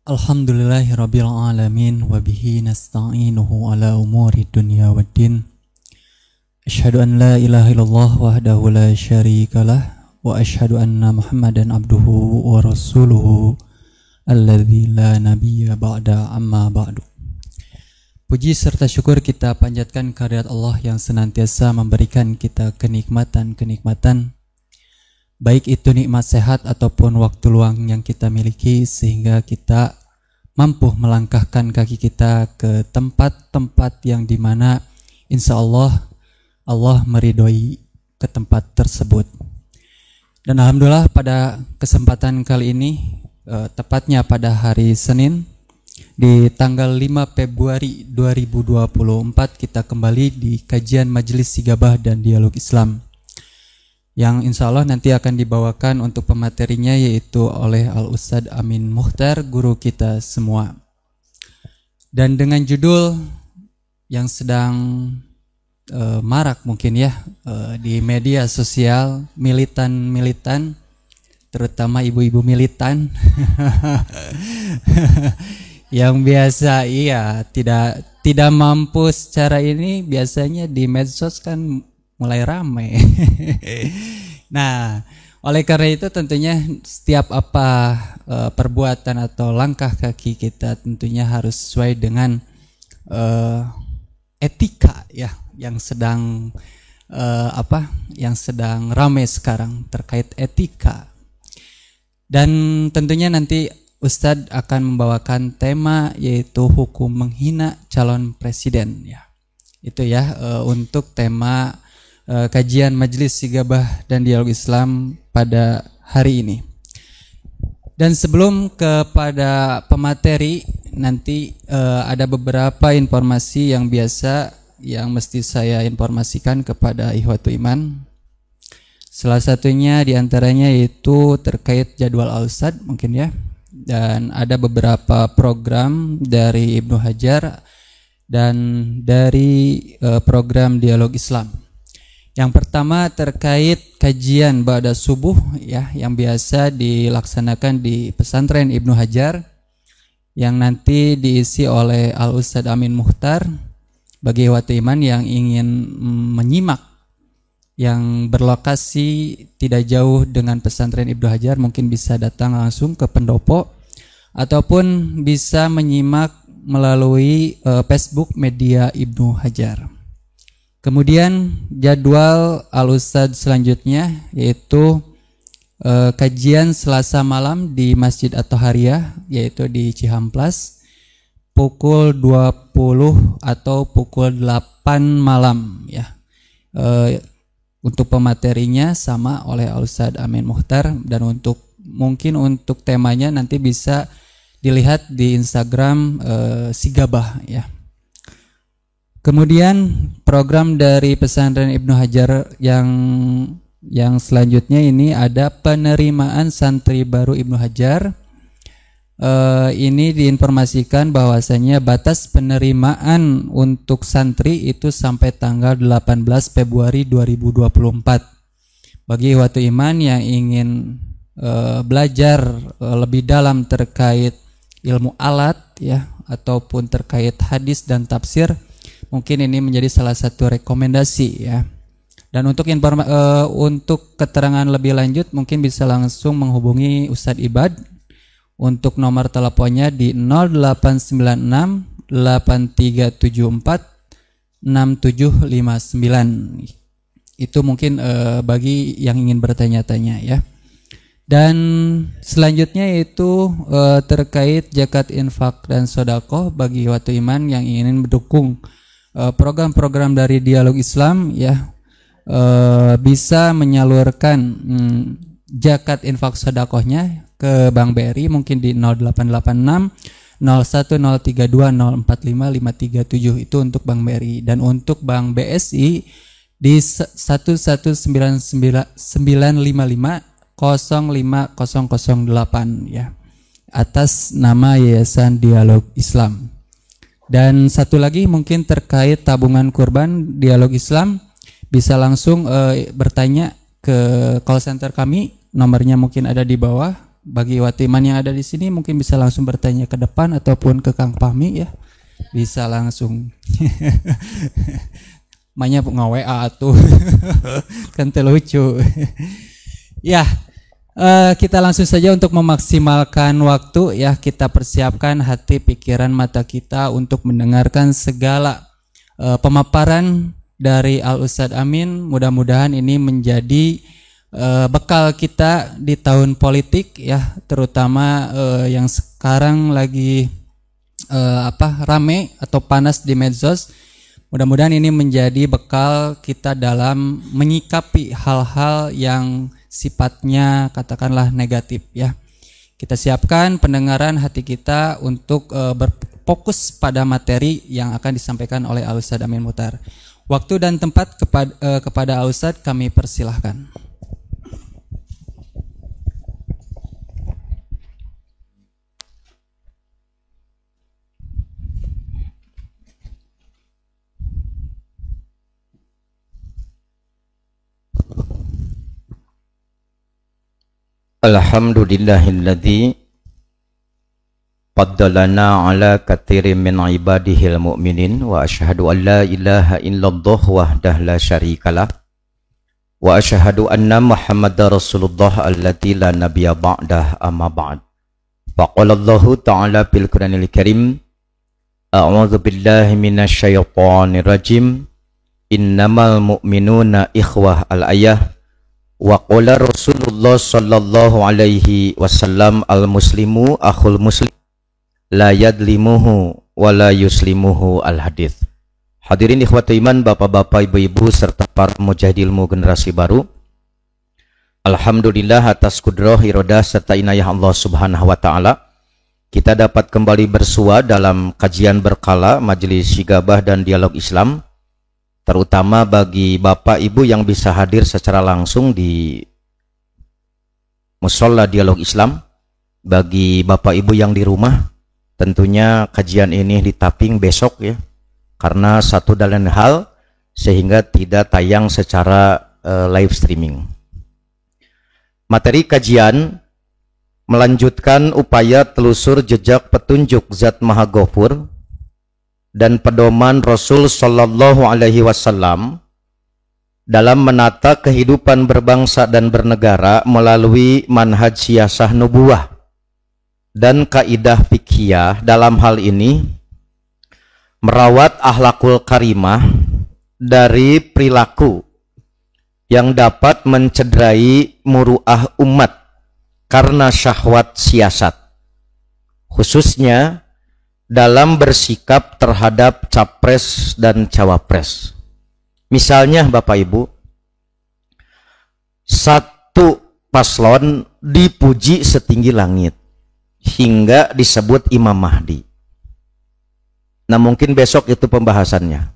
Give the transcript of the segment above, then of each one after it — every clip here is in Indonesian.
Alhamdulillahirabbil alamin wa bihi nasta'inuhu ala umuri dunya waddin. Asyhadu an la ilaha illallah wahdahu la syarikalah wa asyhadu anna Muhammadan abduhu wa rasuluhu alladzi la nabiyya ba'da amma ba'du. Puji serta syukur kita panjatkan kehadirat Allah yang senantiasa memberikan kita kenikmatan-kenikmatan, baik itu nikmat sehat ataupun waktu luang yang kita miliki, sehingga kita mampu melangkahkan kaki kita ke tempat-tempat yang dimana insya Allah meridhoi ke tempat tersebut. Dan alhamdulillah pada kesempatan kali ini, tepatnya pada hari Senin di tanggal 5 Februari 2024, kita kembali di kajian Majelis Sigabah dan Dialog Islam yang insya Allah nanti akan dibawakan untuk pematerinya yaitu oleh Al-Ustadz Amin Mukhtar, guru kita semua. Dan dengan judul yang sedang marak mungkin ya di media sosial, militan-militan, terutama ibu-ibu militan yang biasa tidak mampu secara ini, biasanya di medsos kan mulai ramai. Nah, oleh karena itu tentunya setiap perbuatan atau langkah kaki kita tentunya harus sesuai dengan etika ya yang sedang ramai sekarang terkait etika. Dan tentunya nanti Ustadz akan membawakan tema yaitu hukum menghina calon presiden ya. Itu ya untuk tema kajian Majelis Sigabah dan Dialog Islam pada hari ini. Dan sebelum kepada pemateri, nanti ada beberapa informasi yang biasa yang mesti saya informasikan kepada ikhwatu iman. Salah satunya diantaranya yaitu terkait jadwal Al-Ustadz mungkin ya. Dan ada beberapa program dari Ibnu Hajar dan dari program Dialog Islam. Yang pertama terkait kajian ba'da subuh ya, yang biasa dilaksanakan di pesantren Ibnu Hajar, yang nanti diisi oleh Al-Ustadz Amin Mukhtar. Bagi waktu iman yang ingin menyimak, yang berlokasi tidak jauh dengan pesantren Ibnu Hajar, mungkin bisa datang langsung ke pendopo ataupun bisa menyimak melalui Facebook media Ibnu Hajar. Kemudian jadwal Al-Ustadz selanjutnya yaitu kajian Selasa malam di Masjid At-Thahariyah, yaitu di Cihamplas pukul 20 atau pukul 8 malam ya. Untuk pematerinya sama oleh Al-Ustadz Amin Mukhtar, dan mungkin untuk temanya nanti bisa dilihat di Instagram Sigabah ya. Kemudian program dari pesantren Ibnu Hajar yang selanjutnya ini ada penerimaan santri baru Ibnu Hajar. Ini diinformasikan bahwasanya batas penerimaan untuk santri itu sampai tanggal 18 Februari 2024. Bagi waktu iman yang ingin belajar lebih dalam terkait ilmu alat ya ataupun terkait hadis dan tafsir, mungkin ini menjadi salah satu rekomendasi ya. Dan untuk keterangan lebih lanjut mungkin bisa langsung menghubungi Ustadz Ibad untuk nomor teleponnya di 0896 8374 6759. Itu mungkin bagi yang ingin bertanya-tanya ya. Dan selanjutnya yaitu terkait zakat infak dan sedekah bagi waktu iman yang ingin mendukung program-program dari Dialog Islam ya, bisa menyalurkan zakat infak sedekahnya ke Bank BRI mungkin di 0886 01032 045537. Itu untuk Bank BRI. Dan untuk Bank BSI di 11955 05008 ya, atas nama Yayasan Dialog Islam. Dan satu lagi mungkin terkait tabungan kurban Dialog Islam, bisa langsung bertanya ke call center kami, nomornya mungkin ada di bawah Bagi Watiman yang ada di sini mungkin bisa langsung bertanya ke depan ataupun ke Kang Fahmi ya. Bisa langsung. Manya nge-WA atuh. Kan lucu. Ya, kita langsung saja untuk memaksimalkan waktu ya. Kita persiapkan hati, pikiran, mata kita untuk mendengarkan segala pemaparan dari Al Ustadz Amin. Mudah-mudahan ini menjadi bekal kita di tahun politik ya, terutama yang sekarang lagi rame atau panas di medsos. Mudah-mudahan ini menjadi bekal kita dalam menyikapi hal-hal yang sifatnya katakanlah negatif ya. Kita siapkan pendengaran hati kita untuk berfokus pada materi yang akan disampaikan oleh Al Ustadz Amin Muhtar. Waktu dan tempat kepada Al Ustadz kami persilahkan. Alhamdulillahilladzi faddalana ala katsirin min ibadihil mu'minin wa asyhadu an la ilaha illallah wahdahu la syarikalah wa asyhadu anna Muhammadar Rasulullah allati la nabiyya ba'dah amma ba'd. Faqala Allah ta'ala fil Qur'anil Karim a'udzu billahi minasy syaithanir rajim innamal mu'minuna ikhwah al-ayah. Wa qala Rasulullah sallallahu alaihi wasallam al-muslimu akhul muslim la yadlimuhu wa la yuslimuhu al-hadits. Hadirin ikhwati iman, bapak-bapak, ibu-ibu serta para mujahid ilmu generasi baru. Alhamdulillah atas kudrah, iradah serta inayah Allah Subhanahu wa taala kita dapat kembali bersua dalam kajian berkala Majelis Syigabah dan Dialog Islam, terutama bagi bapak ibu yang bisa hadir secara langsung di Musholla Dialog Islam. Bagi bapak ibu yang di rumah, tentunya kajian ini ditaping besok ya, karena satu dan lain hal sehingga tidak tayang secara live streaming. Materi kajian melanjutkan upaya telusur jejak petunjuk Zat Maha Ghafur dan pedoman Rasul Sallallahu Alaihi Wasallam dalam menata kehidupan berbangsa dan bernegara melalui manhaj siyasah nubuwah dan kaidah fiqhiyah. Dalam hal ini merawat akhlakul karimah dari perilaku yang dapat mencederai muruah umat karena syahwat siasat, khususnya dalam bersikap terhadap capres dan cawapres. Misalnya Bapak Ibu, satu paslon dipuji setinggi langit hingga disebut Imam Mahdi. Nah mungkin besok itu pembahasannya.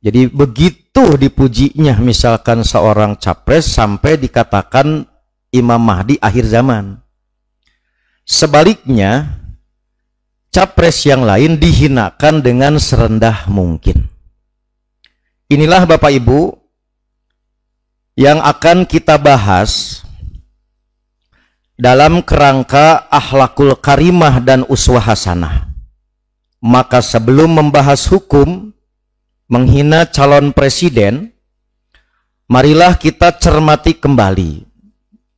Jadi begitu dipujinya misalkan seorang capres sampai dikatakan Imam Mahdi akhir zaman. Sebaliknya capres yang lain dihinakan dengan serendah mungkin. Inilah Bapak Ibu yang akan kita bahas dalam kerangka akhlakul karimah dan uswah hasanah. Maka sebelum membahas hukum menghina calon presiden, marilah kita cermati kembali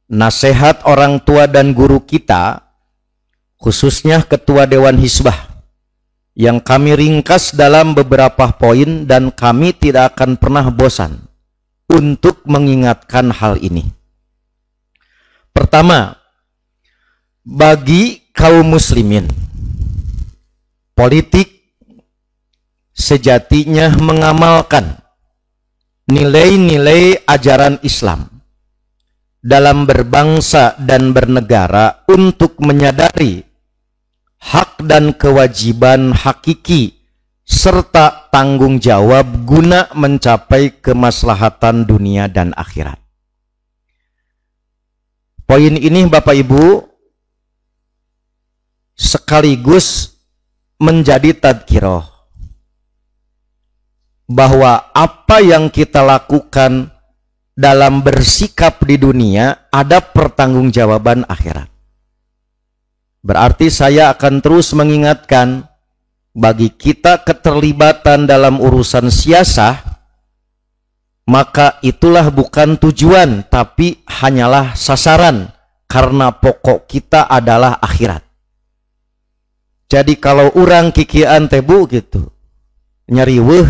nasihat orang tua dan guru kita, khususnya Ketua Dewan Hizbah, yang kami ringkas dalam beberapa poin dan kami tidak akan pernah bosan untuk mengingatkan hal ini. Pertama, bagi kaum muslimin, politik sejatinya mengamalkan nilai-nilai ajaran Islam dalam berbangsa dan bernegara untuk menyadari hak dan kewajiban hakiki serta tanggung jawab guna mencapai kemaslahatan dunia dan akhirat. Poin ini Bapak Ibu sekaligus menjadi tadkirah bahwa apa yang kita lakukan dalam bersikap di dunia ada pertanggungjawaban akhirat. Berarti saya akan terus mengingatkan, bagi kita keterlibatan dalam urusan siasah, maka itulah bukan tujuan, tapi hanyalah sasaran, karena pokok kita adalah akhirat. Jadi kalau orang kikian tebu gitu, nyariweuh,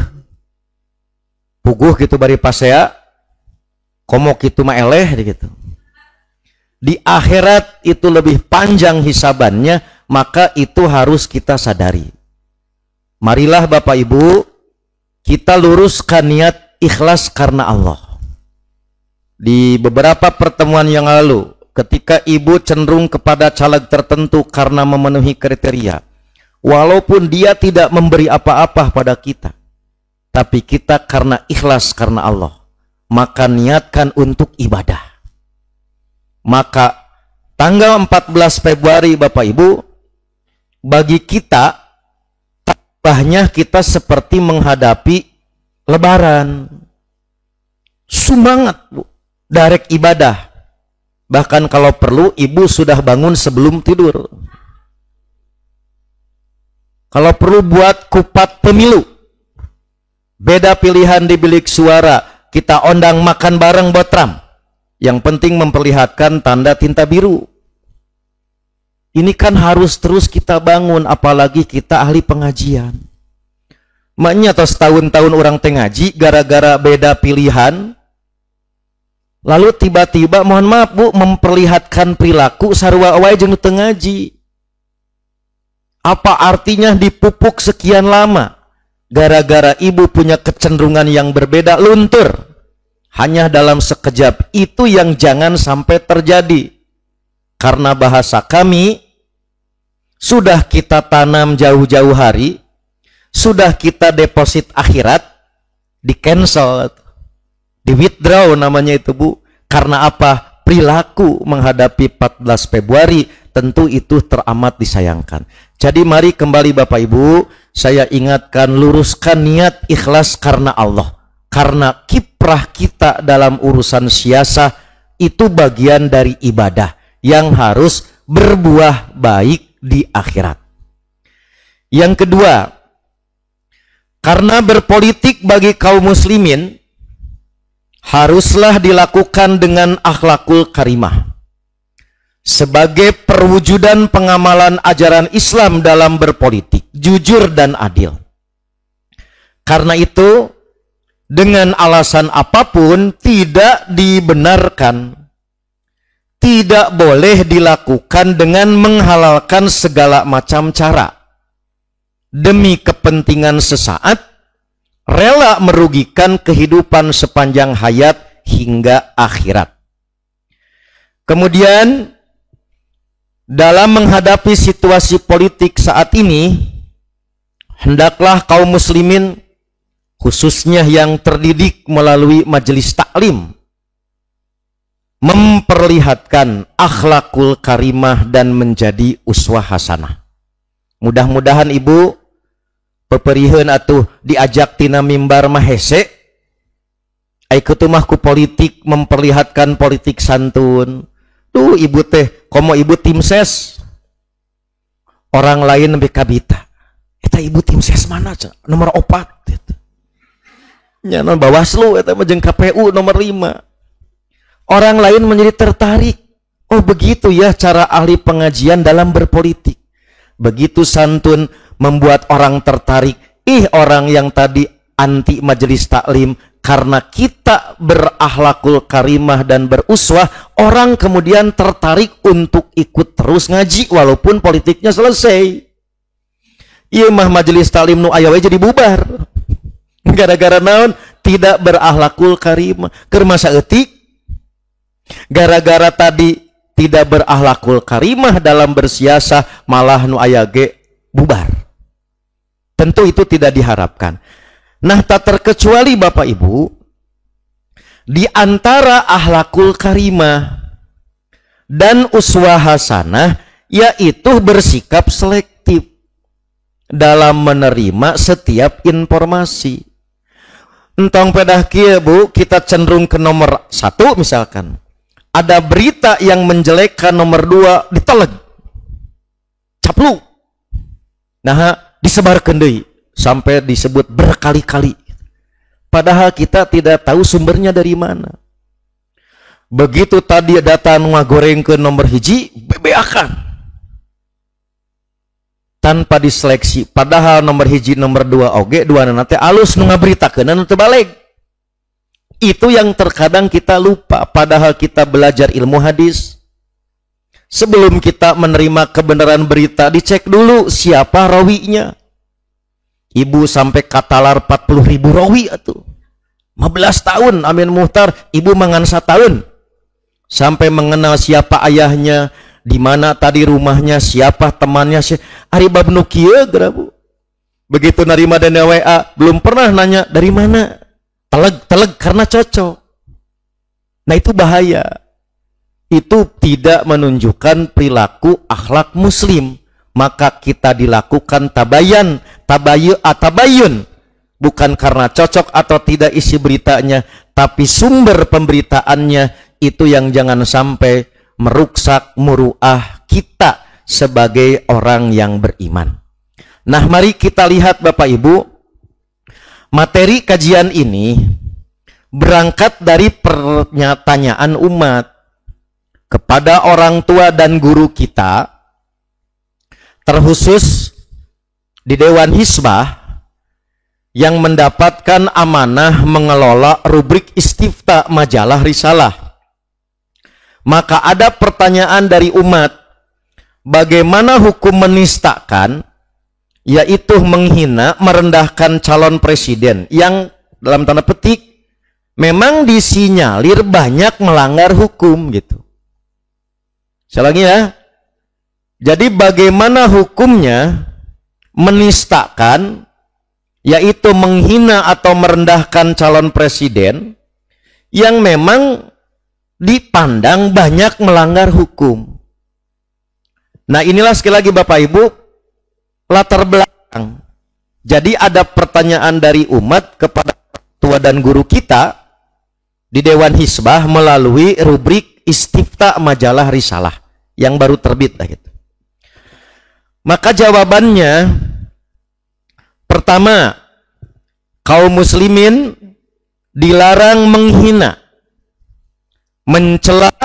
puguh gitu bari pasea, komok gitu maeleh gitu. Di akhirat itu lebih panjang hisabannya, maka itu harus kita sadari. Marilah Bapak Ibu, kita luruskan niat ikhlas karena Allah. Di beberapa pertemuan yang lalu, ketika Ibu cenderung kepada caleg tertentu karena memenuhi kriteria, walaupun dia tidak memberi apa-apa pada kita, tapi kita karena ikhlas karena Allah, maka niatkan untuk ibadah. Maka tanggal 14 Februari Bapak Ibu, bagi kita tambahnya kita seperti menghadapi Lebaran. Semangat Bu, darek ibadah. Bahkan kalau perlu ibu sudah bangun sebelum tidur. Kalau perlu buat kupat pemilu, beda pilihan di bilik suara, kita undang makan bareng botram. Yang penting memperlihatkan tanda tinta biru. Ini kan harus terus kita bangun, apalagi kita ahli pengajian. Maknya atau setahun-tahun orang tengaji, gara-gara beda pilihan, lalu tiba-tiba, mohon maaf Bu, memperlihatkan perilaku sarua awai jeung tengaji. Apa artinya dipupuk sekian lama? Gara-gara ibu punya kecenderungan yang berbeda, luntur. Hanya dalam sekejap, itu yang jangan sampai terjadi. Karena bahasa kami, sudah kita tanam jauh-jauh hari, sudah kita deposit akhirat, di cancel, di withdraw namanya itu Bu. Karena apa? Perilaku menghadapi 14 Februari tentu itu teramat disayangkan. Jadi mari kembali Bapak Ibu, saya ingatkan, luruskan niat ikhlas karena Allah. Karena kiprah kita dalam urusan siasah itu bagian dari ibadah yang harus berbuah baik di akhirat. Yang kedua, karena berpolitik bagi kaum muslimin haruslah dilakukan dengan akhlakul karimah sebagai perwujudan pengamalan ajaran Islam dalam berpolitik, jujur dan adil. Karena itu, dengan alasan apapun tidak dibenarkan, tidak boleh dilakukan dengan menghalalkan segala macam cara demi kepentingan sesaat, rela merugikan kehidupan sepanjang hayat hingga akhirat. Kemudian dalam menghadapi situasi politik saat ini, hendaklah kaum muslimin, khususnya yang terdidik melalui majelis taklim, memperlihatkan akhlakul karimah dan menjadi uswah hasanah. Mudah-mudahan ibu peperiheun atuh diajak tina mimbar mahese, ai kutumah ku politik memperlihatkan politik santun. Tuh ibu teh, komo ibu tim ses, orang lain lebih kabita. Eta ibu tim ses mana? Nomor 4 gitu. Nya non Bawaslu eta mah jeung KPU nomor 5. Orang lain menjadi tertarik. Oh begitu ya cara ahli pengajian dalam berpolitik. Begitu santun membuat orang tertarik. Orang yang tadi anti majelis taklim, karena kita berakhlakul karimah dan beruswah, orang kemudian tertarik untuk ikut terus ngaji walaupun politiknya selesai. Ieu mah majelis taklim nu aya we jadi bubar. Gara-gara naon? Tidak berakhlakul karimah. Keur masa eutik. Gara-gara tadi tidak berakhlakul karimah dalam bersiasah, malah nu aya ge bubar. Tentu itu tidak diharapkan. Nah, tak terkecuali Bapak Ibu, di antara akhlakul karimah dan uswah hasanah yaitu bersikap selektif dalam menerima setiap informasi. Entong pedah kieu Bu, kita cenderung ke nomor 1 misalkan. Ada berita yang menjelekkan nomor 2 diteleg. Caplu. Nah, disebarkeun deui sampai disebut berkali-kali. Padahal kita tidak tahu sumbernya dari mana. Begitu tadi data ngagoreng ke nomor hiji, bebeakan. Tanpa diseleksi, padahal nomor hiji nomor 2 oge dua nanti alus nu ngaberitakeun anu teu balik. Itu yang terkadang kita lupa, padahal kita belajar ilmu hadis. Sebelum kita menerima kebenaran berita, dicek dulu siapa rawinya. Ibu sampai katalar 40.000 rawi atuh. 15 tahun Amin Muhtar, ibu mangan 1 tahun. Sampai mengenal siapa ayahnya, di mana tadi rumahnya, siapa temannya, ari bab nu kieu Bu. Begitu narima dana WA, belum pernah nanya dari mana. Teleg karena cocok. Nah itu bahaya. Itu tidak menunjukkan perilaku akhlak muslim. Maka kita dilakukan tabayun. Bukan karena cocok atau tidak isi beritanya, tapi sumber pemberitaannya itu yang jangan sampai meruksak muruah kita sebagai orang yang beriman. Nah, mari kita lihat Bapak Ibu, materi kajian ini berangkat dari pertanyaan umat kepada orang tua dan guru kita, terkhusus di Dewan Hizbah yang mendapatkan amanah mengelola rubrik istifta majalah Risalah. Maka ada pertanyaan dari umat, bagaimana hukum menistakan, yaitu menghina, merendahkan calon presiden yang dalam tanda petik memang disinyalir banyak melanggar hukum gitu. Saya lagi ya. Jadi bagaimana hukumnya menistakan, yaitu menghina atau merendahkan calon presiden yang memang dipandang banyak melanggar hukum. Nah inilah sekali lagi Bapak Ibu latar belakang. Jadi ada pertanyaan dari umat kepada tua dan guru kita di Dewan Hizbah melalui rubrik istifta majalah Risalah yang baru terbit lah gitu. Maka jawabannya, pertama, kaum muslimin dilarang menghina, mencela,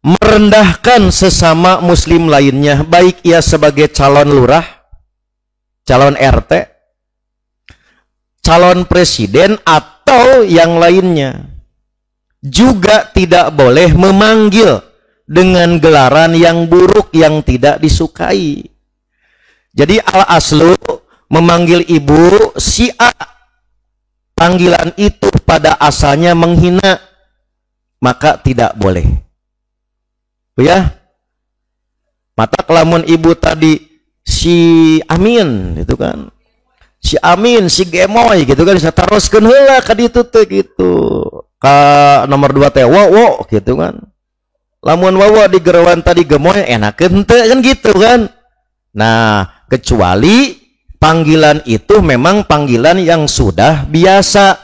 merendahkan sesama muslim lainnya, baik ia sebagai calon lurah, calon RT, calon presiden atau yang lainnya. Juga tidak boleh memanggil dengan gelaran yang buruk yang tidak disukai. Jadi al-aslu memanggil ibu si A, panggilan itu pada asalnya menghina, maka tidak boleh. Ya, mata kelamun ibu tadi si Amin itu kan, si Amin, si Gemoy gitu kan, bisa teruskan heula ka ditu teh gitu. Ka nomor 2 teh wo gitu kan. Lamun wawa di gerawan tadi Gemoy enakeun teu kan gitu kan. Nah, kecuali panggilan itu memang panggilan yang sudah biasa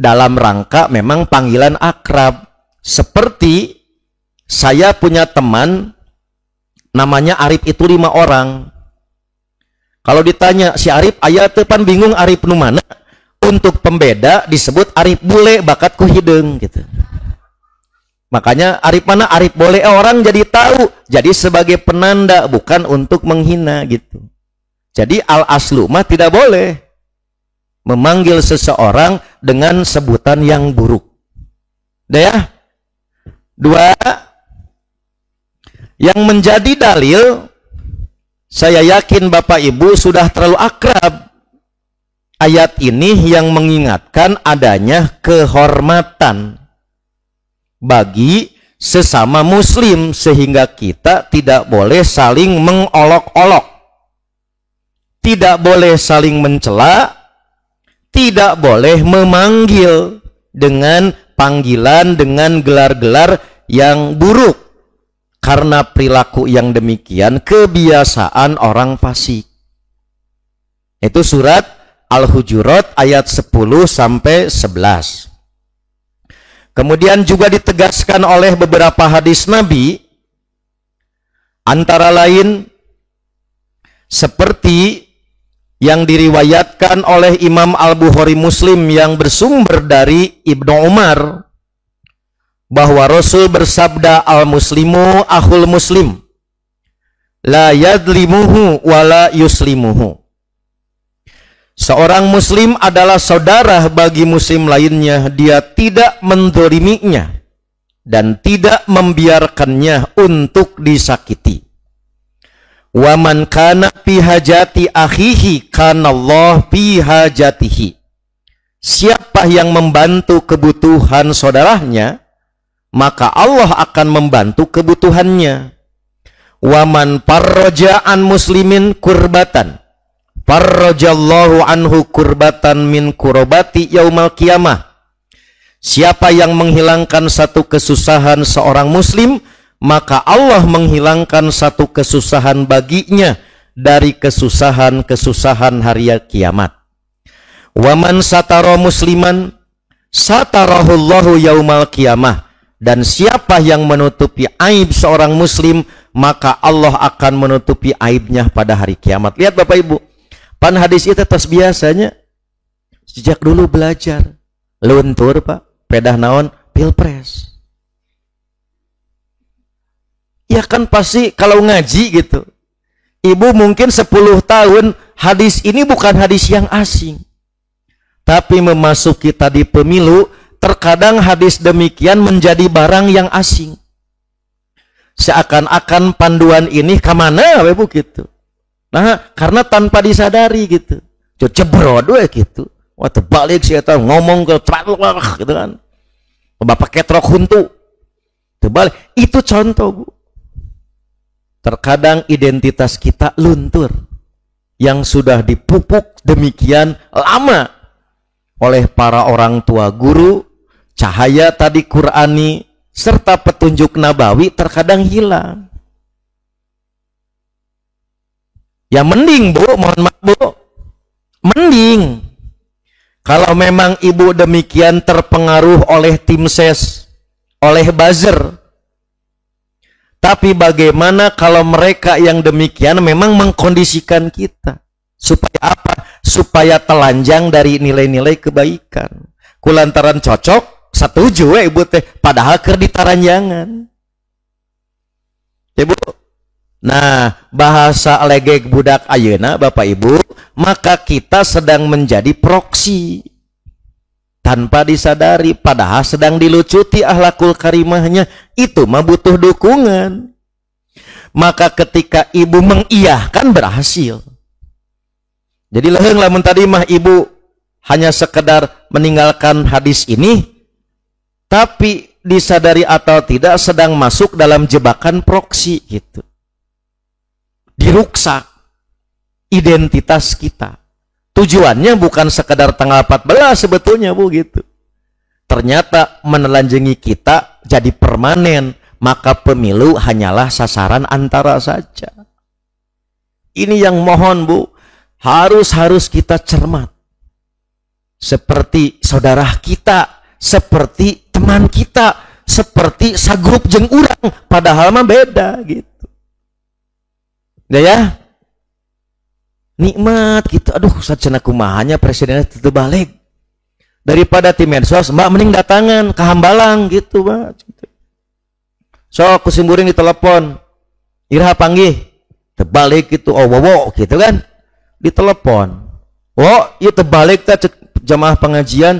dalam rangka memang panggilan akrab. Seperti saya punya teman namanya Arif, itu 5 orang. Kalau ditanya si Arif aya teu pan bingung Arif nu mana, untuk pembeda disebut Arif bule bakat ku hideung gitu. Makanya Arif mana Arif boleh, orang jadi tahu, jadi sebagai penanda, bukan untuk menghina gitu. Jadi al-aslu mah tidak boleh memanggil seseorang dengan sebutan yang buruk. Udah ya? 2, yang menjadi dalil, saya yakin Bapak Ibu sudah terlalu akrab ayat ini yang mengingatkan adanya kehormatan bagi sesama muslim, sehingga kita tidak boleh saling mengolok-olok, tidak boleh saling mencela, tidak boleh memanggil dengan panggilan, dengan gelar-gelar yang buruk, karena perilaku yang demikian kebiasaan orang fasik. Itu surat Al-Hujurat ayat 10 sampai 11. Kemudian juga ditegaskan oleh beberapa hadis Nabi, antara lain seperti yang diriwayatkan oleh Imam Al-Bukhari Muslim yang bersumber dari Ibnu Umar, bahwa Rasul bersabda, al-muslimu akhul muslim, la yadlimuhu wa la yuslimuhu. Seorang muslim adalah saudara bagi muslim lainnya, dia tidak mendoliminya dan tidak membiarkannya untuk disakiti. Wa man kana fi hajati akhihi kana Allah fi hajatihi. Siapa yang membantu kebutuhan saudaranya, maka Allah akan membantu kebutuhannya. Wa man farraja an muslimin kurbatan, farrajallahu anhu kurbatan min kurobati yaumal qiyamah. Siapa yang menghilangkan satu kesusahan seorang muslim, maka Allah menghilangkan satu kesusahan baginya dari kesusahan-kesusahan hari kiamat. Wa man satara musliman satarahullahu yaumal qiyamah. Dan siapa yang menutupi aib seorang muslim, maka Allah akan menutupi aibnya pada hari kiamat. Lihat Bapak Ibu, pan hadis itu atas biasanya sejak dulu belajar luntur Pak, pedah naon pilpres. Ya kan pasti kalau ngaji gitu, Ibu mungkin 10 tahun hadis ini bukan hadis yang asing. Tapi memasuki tadi pemilu, terkadang hadis demikian menjadi barang yang asing. Seakan-akan panduan ini kemana Ibu gitu. Nah, karena tanpa disadari gitu. Cebrod we gitu. Wah terbalik sih eta ngomong ke gitu kan. Bapak ketrok huntu. Terbalik. Itu contoh Bu. Terkadang identitas kita luntur yang sudah dipupuk demikian lama oleh para orang tua guru, cahaya tadi Qur'ani serta petunjuk nabawi terkadang hilang. Ya mending Bu, mohon maaf Bu, mending kalau memang Ibu demikian terpengaruh oleh tim ses, oleh buzzer. Tapi bagaimana kalau mereka yang demikian memang mengkondisikan kita? Supaya apa? Supaya telanjang dari nilai-nilai kebaikan. Kulantaran cocok, setuju Ibu teh, padahal keur ditaranjangan. Ibu. Nah, bahasa legek budak ayeuna Bapak Ibu, maka kita sedang menjadi proksi. Tanpa disadari, padahal sedang dilucuti akhlakul karimahnya, itu mah butuh dukungan. Maka ketika Ibu mengiyahkan berhasil. Jadi leheung lamun tadi mah Ibu hanya sekedar meninggalkan hadis ini, tapi disadari atau tidak sedang masuk dalam jebakan proksi gitu. Diruksak identitas kita. Tujuannya bukan sekedar tanggal 14 sebetulnya Bu gitu. Ternyata menelanjangi kita jadi permanen, maka pemilu hanyalah sasaran antara saja. Ini yang mohon Bu, harus kita cermat. Seperti saudara kita, seperti teman kita, seperti sagrup jeung urang, padahal mah beda gitu. Ya, nikmat gitu. Aduh, sacenah kumahanya presidennya tetep balik. Daripada tim medsos, Mbak mending datangan ke Hambalang gitu, Mbak. So, kusimburing di telepon. Iraha panggih. Terbalik gitu, oh wowo gitu kan. Di telepon. Oh, ieu terbalik teh jamaah pengajian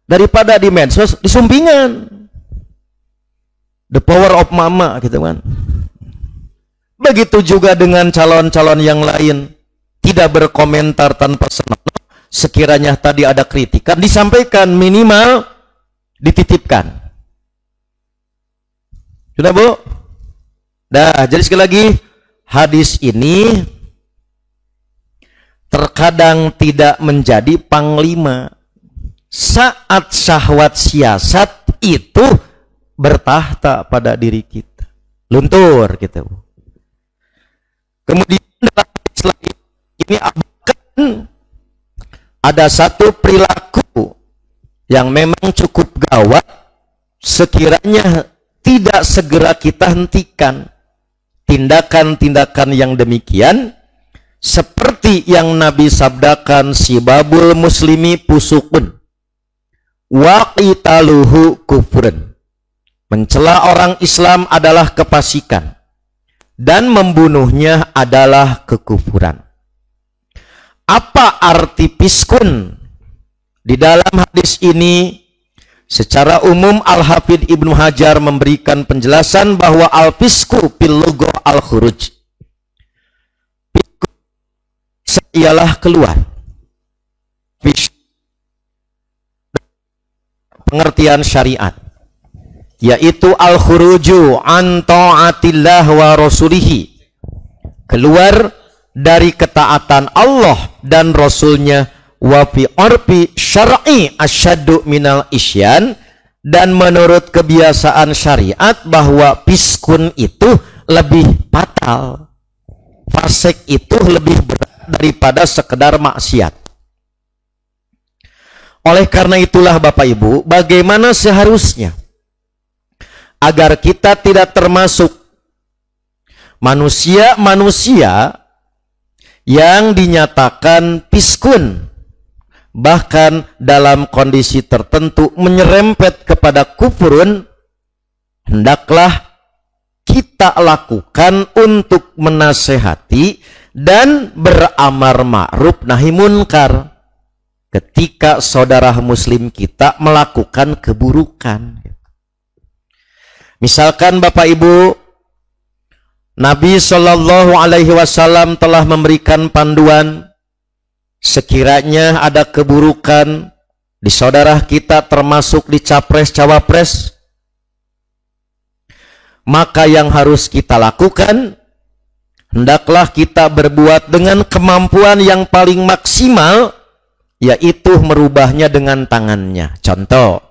daripada di medsos disumpingan. The power of mama gitu kan. Begitu juga dengan calon-calon yang lain. Tidak berkomentar tanpa senang. Sekiranya tadi ada kritikan, disampaikan, minimal dititipkan. Sudah Bu? Dah, jadi sekali lagi, hadis ini terkadang tidak menjadi panglima saat syahwat siasat itu bertahta pada diri kita. Luntur gitu. Kemudian dalam hadis lain ini ada satu perilaku yang memang cukup gawat sekiranya tidak segera kita hentikan. Tindakan-tindakan yang demikian seperti yang Nabi sabdakan, sibabul muslimi pusukun wa qitaluhu kufrun. Mencela orang Islam adalah kefasikan dan membunuhnya adalah kekufuran. Apa arti piskun? Di dalam hadis ini secara umum Al-Hafidh Ibnu Hajar memberikan penjelasan bahwa al-fisku fil lughah al-khuruj. Fisku ialah keluar. Pengertian syariat yaitu al-khuruju an ta'atillah wa rasulihi, keluar dari ketaatan Allah dan Rasulnya, wa fi urfi syar'i asyaddu minal isyan, dan menurut kebiasaan syariat bahwa piskun itu lebih fatal, fasik itu lebih berat daripada sekedar maksiat. Oleh karena itulah Bapak Ibu, bagaimana seharusnya agar kita tidak termasuk manusia-manusia yang dinyatakan piskun, bahkan dalam kondisi tertentu menyerempet kepada kufurun. Hendaklah kita lakukan untuk menasehati dan beramar ma'ruf nahi munkar ketika saudara muslim kita melakukan keburukan. Misalkan Bapak Ibu, Nabi Shallallahu Alaihi Wasallam telah memberikan panduan, sekiranya ada keburukan di saudara kita termasuk di capres-cawapres, maka yang harus kita lakukan, hendaklah kita berbuat dengan kemampuan yang paling maksimal, yaitu merubahnya dengan tangannya. Contoh,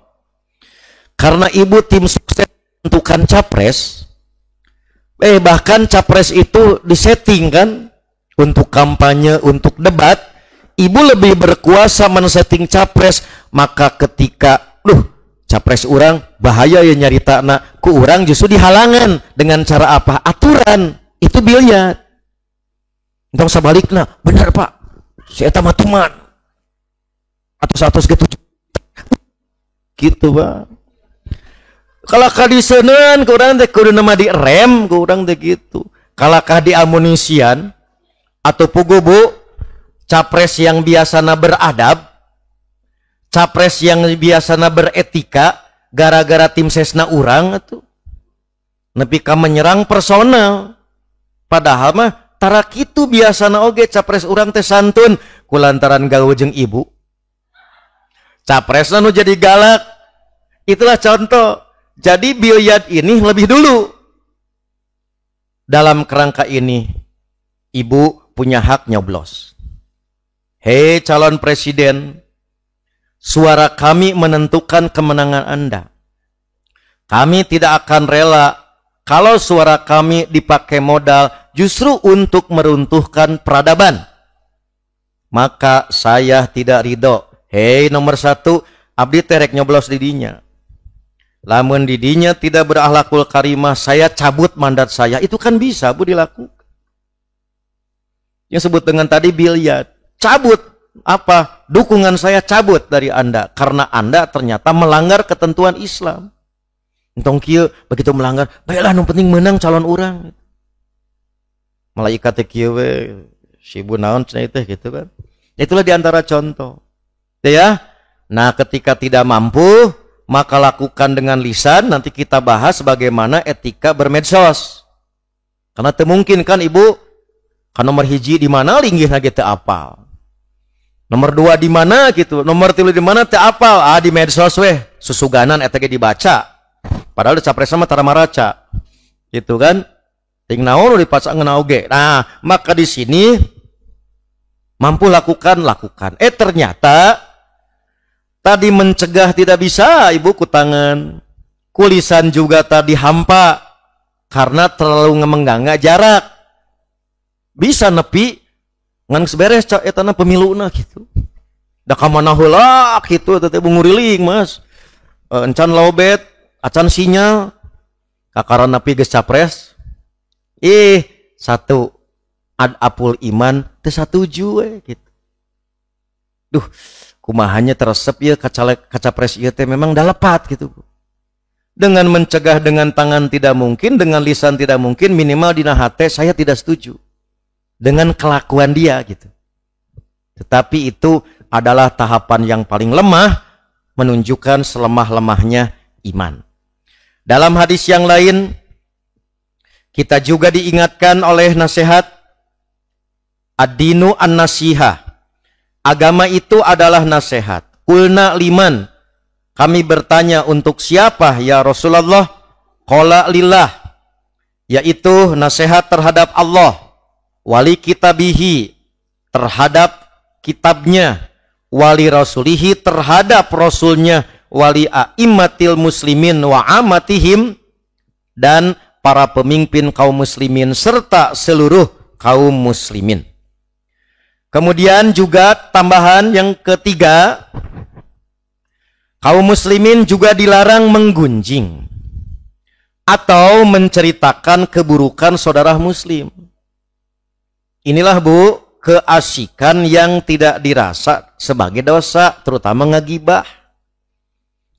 karena ibu tim sukses menentukan capres, bahkan capres itu disetting kan untuk kampanye, untuk debat, ibu lebih berkuasa men-setting capres. Maka ketika capres orang bahaya ya nyarita anak ku orang, justru dihalangan dengan cara apa? Aturan itu biliat. Entong sabalikna, benar Pak, si eta mah tuman atus-atus gitu Pak. Kalau di seuneun kurang teh kudu nama di rem, kurang teh gitu. Kalau di amunisian atau pugubu, capres yang biasana beradab, capres yang biasana beretika, gara-gara tim sesna urang atuh nepi ka menyerang personal. Padahal mah tara kitu biasana oge capres urang teh santun kulantaran gawe jeung ibu. Capresna nu jadi galak. Itulah contoh. Jadi bioyad ini lebih dulu. Dalam kerangka ini, ibu punya hak nyoblos. Hei calon presiden, suara kami menentukan kemenangan Anda. Kami tidak akan rela kalau suara kami dipakai modal justru untuk meruntuhkan peradaban. Maka saya tidak ridho. Hei nomor 1, abdi terek nyoblos didinya. Lamun didinya tidak berakhlakul karimah, saya cabut mandat saya. Itu kan bisa Bu dilakukan. Yang sebut dengan tadi bilyat. Cabut apa? Dukungan saya cabut dari Anda karena Anda ternyata melanggar ketentuan Islam. Entong kieu begitu melanggar, baiklah nu penting menang calon orang. Malaikat kieu we sibu naon cenah teh gitu kan. Itulah diantara contoh. Ya. Nah, ketika tidak mampu, maka lakukan dengan lisan. Nanti kita bahas bagaimana etika bermedsos. Karena mungkin kan ibu, kan nomor hiji di mana linggihna ge teu apal. Nomor 2 di mana gitu, nomor 3 di mana teu apal. Di medsos weh, susuganan eta ge dibaca. Padahal capres mah tara maraca. Gitu kan? Ting naon dipaca ngeuna oge. Nah, maka di sini mampu lakukan. Ternyata tadi mencegah tidak bisa ibu ku tangan, kulisan juga tadi hampa karena terlalu ngemenggangga jarak. Bisa nepi ngan seberes etana pemiluna gitu. Da ka mana heula kitu teh bunguriling Mas. Encan lobet, acan sinyal kakaron napi geus capres. Satu ad apul iman teu satuju gitu. Duh, kumahanya teresep ya kacapres ieu teh memang da lepat gitu. Dengan mencegah dengan tangan tidak mungkin, dengan lisan tidak mungkin, minimal dina hate saya tidak setuju dengan kelakuan dia gitu. Tetapi itu adalah tahapan yang paling lemah, menunjukkan selemah-lemahnya iman. Dalam hadis yang lain, kita juga diingatkan oleh nasihat ad-dinu an-nasihah. Agama itu adalah nasihat. Qulna liman. Kami bertanya untuk siapa ya Rasulullah? Qala lillah. Yaitu nasihat terhadap Allah. Wali kitabihi. Terhadap kitabnya. Wali rasulihi terhadap rasulnya. Wali a'immatil muslimin wa amatihim. Dan para pemimpin kaum muslimin serta seluruh kaum muslimin. Kemudian juga tambahan yang ketiga, kaum muslimin juga dilarang menggunjing atau menceritakan keburukan saudara muslim. Inilah Bu, keasikan yang tidak dirasa sebagai dosa, terutama ngagibah.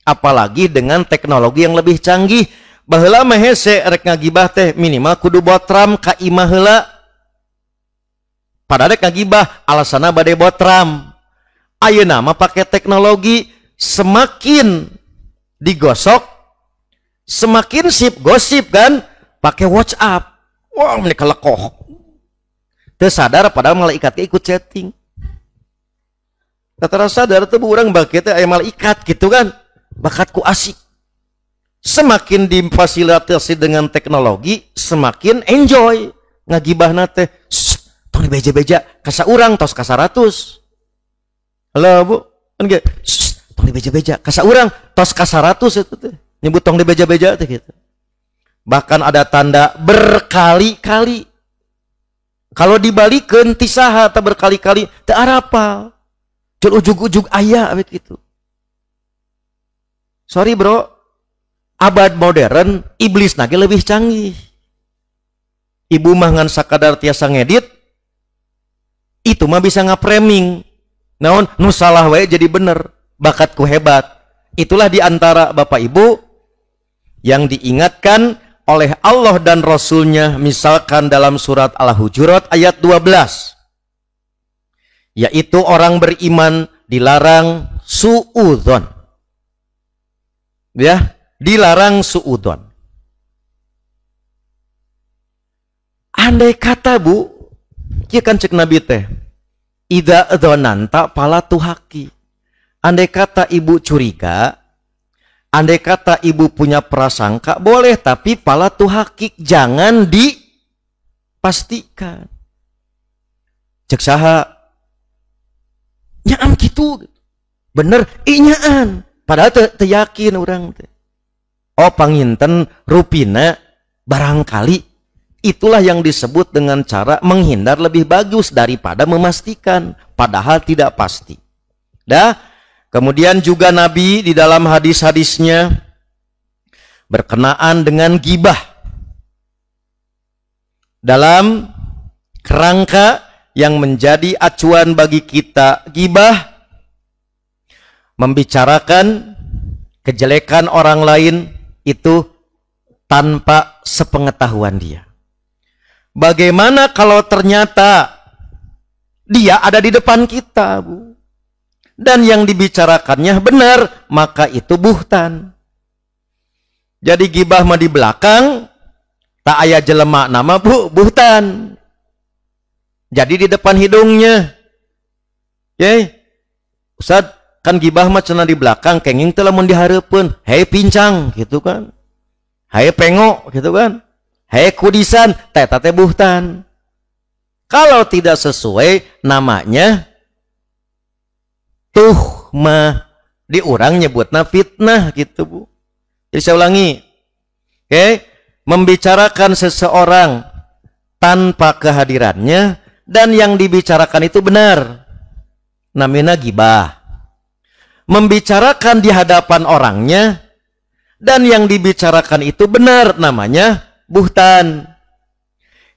Apalagi dengan teknologi yang lebih canggih. Baheula mah hese rek ngagibah teh minimal kudu botram ka imah heula. Padahal rek ngagibah alasana bade botram. Ayeuna mah pake teknologi semakin digosok semakin sip gosip kan, pakai WhatsApp. Wah, mereka lekoh. Teu sadar padahal malaikat ikut chatting. Tara sadar teu urang bake teh aya malaikat gitu kan. Bakatku asik. Semakin difasilitasi dengan teknologi, semakin enjoy ngagibahna teh. Tong dibeja-beja kasa urang tos ka 100. Halo Bu, kan ge tong dibeja-beja kasa urang tos ka 100 itu teh. Nyebut tong dibeja-beja teh gitu. Bahkan ada tanda berkali-kali. Kalau dibalikeun ti saha teh berkali-kali teu arapal. Cul ujug-ujug aya begitu. Sorry bro, abad modern iblis nage lebih canggih. Ibu mah ngan sakadar tiasa ngedit, itu mah bisa ngapraming. Naon nu salah wae jadi bener, bakatku hebat. Itulah diantara Bapak Ibu yang diingatkan oleh Allah dan Rasulnya, misalkan dalam surat Al-Hujurat ayat 12, yaitu orang beriman dilarang suudzon, ya, dilarang suudzon. Andai kata Bu, kieu kan cek Nabi teh, idza dzananta fala tuhaqi. Andai kata ibu curiga, andai kata ibu punya prasangka, boleh, tapi fala tuhaqi, jangan dipastikan. Cek saha? Nyaan kitu. Bener, nyaan. Padahal teu yakin urang teh. Oh, panginten rupina barangkali. Itulah yang disebut dengan cara menghindar lebih bagus daripada memastikan, padahal tidak pasti. Kemudian juga Nabi di dalam hadis-hadisnya berkenaan dengan gibah. Dalam kerangka yang menjadi acuan bagi kita, gibah membicarakan kejelekan orang lain itu tanpa sepengetahuan dia. Bagaimana kalau ternyata dia ada di depan kita, Bu, dan yang dibicarakannya benar, maka itu buhtan. Jadi gibah mah di belakang, tak aya jelema nama Bu, buhtan. Jadi di depan hidungnya. Ye, Ustaz, kan gibah mah cenah di belakang, kenging teh lamun dihareupeun, hei pincang gitu kan. Hei pengok gitu kan. Hei kudisan, teh buhtan. Kalau tidak sesuai namanya tuhmah, di urang nyebutna fitnah gitu Bu. Jadi saya ulangi, membicarakan seseorang tanpa kehadirannya dan yang dibicarakan itu benar, namina gibah. Membicarakan di hadapan orangnya dan yang dibicarakan itu benar, namanya buhtan.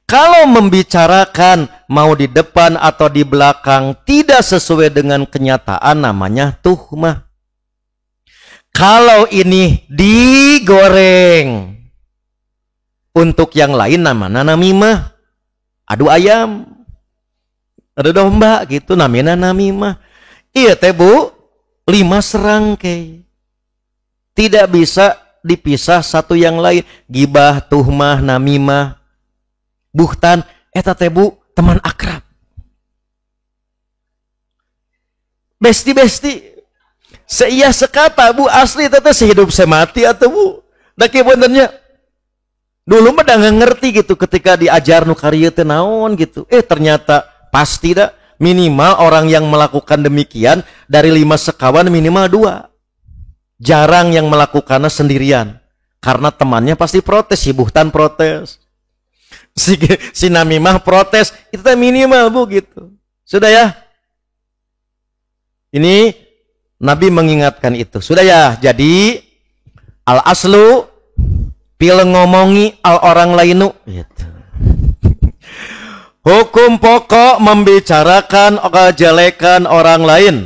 Kalau membicarakan mau di depan atau di belakang tidak sesuai dengan kenyataan, namanya tuhmah. Kalau ini digoreng untuk yang lain, namanya namimah. Adu ayam, adu domba gitu, namanya namimah. Iya teh Bu, 5 serangkai. Tidak bisa dipisah satu yang lain. Gibah, tuhmah, namimah, buhtan, eta teh Bu teman akrab. Besti-besti. Seia sekata Bu, asli teteh sehidup semati atau Bu. Daki benernya. Dulu mah nggak ngerti gitu ketika diajar nu karya teh naon gitu. Ternyata pasti dah minimal orang yang melakukan demikian dari 5 sekawan minimal 2. Jarang yang melakukannya sendirian. Karena temannya pasti protes, si buhtan protes. Si namimah protes, itu minimal Bu gitu. Sudah ya? Ini Nabi mengingatkan itu. Sudah ya? Jadi al aslu pil ngomongi al orang lainu gitu. Hukum pokok membicarakan kejelekan orang lain.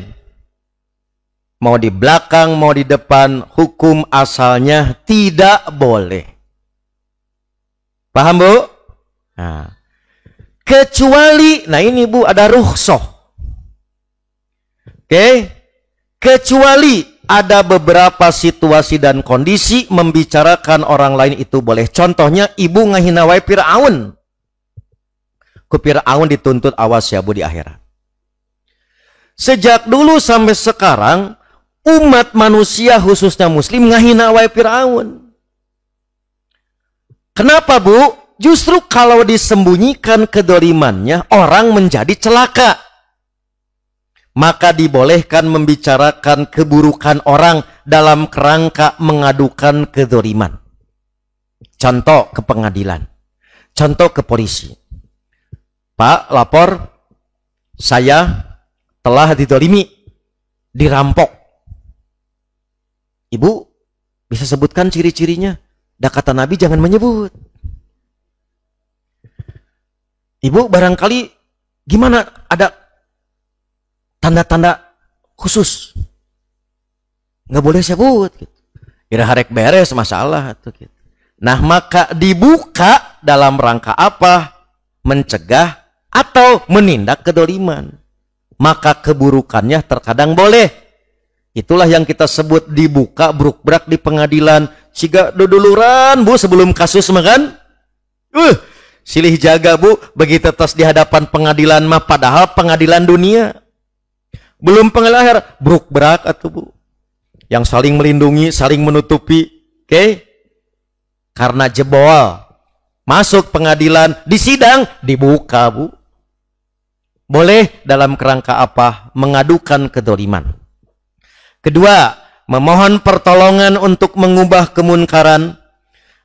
Mau di belakang, mau di depan, hukum asalnya tidak boleh. Paham Bu? Nah, kecuali, nah ini Bu ada rukhsah. Oke? Kecuali ada beberapa situasi dan kondisi membicarakan orang lain itu boleh. Contohnya ibu ngahina wae Fir'aun. Ku Fir'aun dituntut awas ya Bu di akhirat. Sejak dulu sampai sekarang umat manusia khususnya muslim ngahina wae Fir'aun. Kenapa Bu? Justru kalau disembunyikan kedolimannya orang menjadi celaka. Maka dibolehkan membicarakan keburukan orang dalam kerangka mengadukan kedoliman. Contoh ke pengadilan. Contoh ke polisi. Pak, lapor saya telah didolimi, dirampok. Ibu bisa sebutkan ciri-cirinya. Dah kata Nabi jangan menyebut. Ibu barangkali gimana, ada tanda-tanda khusus, nggak boleh sebut gitu. Kira harek beres masalah tuh gitu. Nah maka dibuka dalam rangka apa? Mencegah atau menindak kedoliman. Maka keburukannya terkadang boleh. Itulah yang kita sebut dibuka bruk-brak di pengadilan. Siga duduluran Bu sebelum kasus makan. Silih jaga Bu, begitu tos di hadapan pengadilan mah padahal pengadilan dunia. Belum pengadilan akhir, bruk-brak atuh Bu. Yang saling melindungi, saling menutupi. Oke? Karena jebol. Masuk pengadilan, di sidang dibuka Bu. Boleh dalam kerangka apa? Mengadukan kedoliman. Kedua, memohon pertolongan untuk mengubah kemunkaran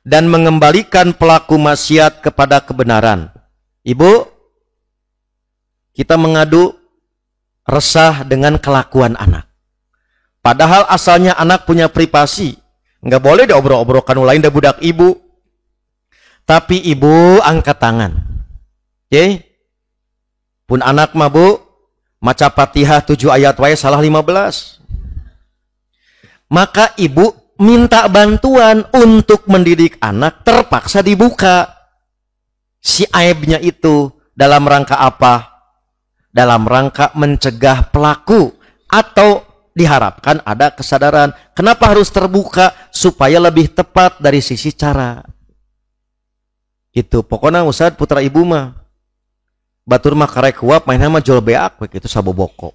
dan mengembalikan pelaku maksiat kepada kebenaran. Ibu, kita mengadu resah dengan kelakuan anak. Padahal asalnya anak punya privasi. Nggak boleh diobrol-obrolkan lain dah budak ibu. Tapi ibu angkat tangan. Oke? Pun anak mah Bu, maca Fatihah 7 ayat wae salah 15. Maka ibu minta bantuan untuk mendidik anak, terpaksa dibuka si aibnya itu. Dalam rangka apa? Dalam rangka mencegah pelaku atau diharapkan ada kesadaran. Kenapa harus terbuka? Supaya lebih tepat dari sisi cara. Itu pokoknya Ustaz putra ibu mah batur mah karek huap main sama jol beak begitu saboboko.